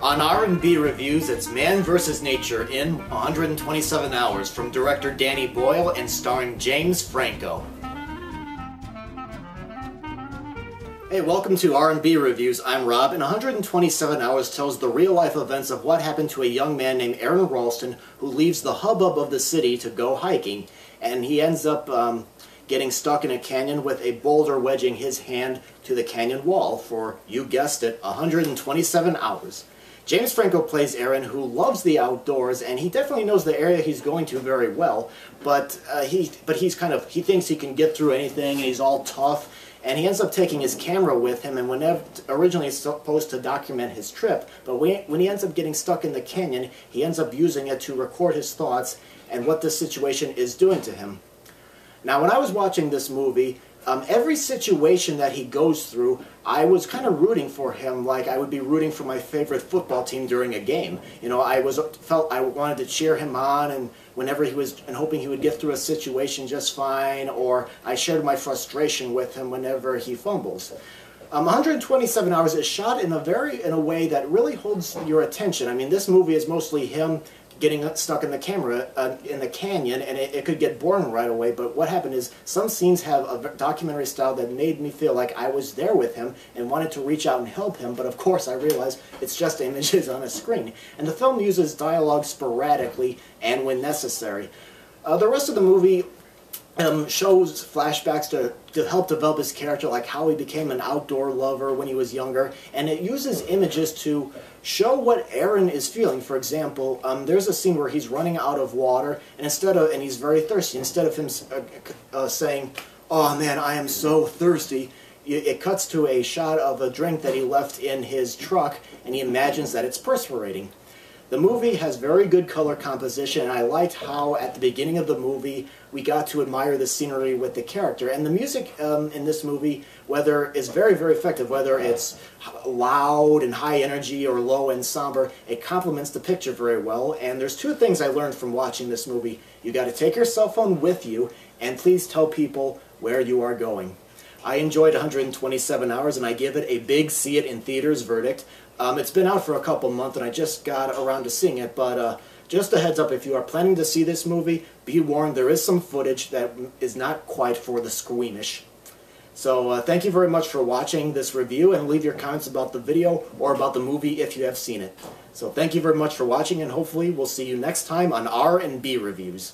On R&B Reviews, it's Man vs. Nature in 127 Hours from director Danny Boyle and starring James Franco. Hey, welcome to R&B Reviews. I'm Rob, and 127 Hours tells the real-life events of what happened to a young man named Aaron Ralston who leaves the hubbub of the city to go hiking, and he ends up getting stuck in a canyon with a boulder wedging his hand to the canyon wall for, you guessed it, 127 hours. James Franco plays Aaron, who loves the outdoors, and he definitely knows the area he's going to very well, but he thinks he can get through anything, and he's all tough, and he ends up taking his camera with him, and originally he's supposed to document his trip, but when he ends up getting stuck in the canyon, he ends up using it to record his thoughts and what this situation is doing to him. Now, when I was watching this movie, every situation that he goes through, I was kind of rooting for him like I would be rooting for my favorite football team during a game. You know, I felt I wanted to cheer him on, and whenever hoping he would get through a situation just fine, or I shared my frustration with him whenever he fumbles. 127 Hours is shot in a way that really holds your attention. I mean, this movie is mostly him getting stuck in the canyon, and it could get boring right away, but what happened is some scenes have a documentary style that made me feel like I was there with him and wanted to reach out and help him, but of course I realized it's just images on a screen. And the film uses dialogue sporadically and when necessary. The rest of the movie shows flashbacks to help develop his character, like how he became an outdoor lover when he was younger, and it uses images to show what Aaron is feeling. For example, there's a scene where he's running out of water, and he's very thirsty. Instead of him saying, "Oh man, I am so thirsty," it cuts to a shot of a drink that he left in his truck, and he imagines that it's perspirating. The movie has very good color composition, and I liked how at the beginning of the movie we got to admire the scenery with the character. And the music in this movie, is very, very effective, whether it's loud and high energy or low and somber, it complements the picture very well. And there's two things I learned from watching this movie. You got to take your cell phone with you, and please tell people where you are going. I enjoyed 127 Hours, and I give it a big see it in theaters verdict. It's been out for a couple months, and I just got around to seeing it, but just a heads up, if you are planning to see this movie, be warned, there is some footage that is not quite for the squeamish. So thank you very much for watching this review, and leave your comments about the video or about the movie if you have seen it. So thank you very much for watching, and hopefully we'll see you next time on R&B Reviews.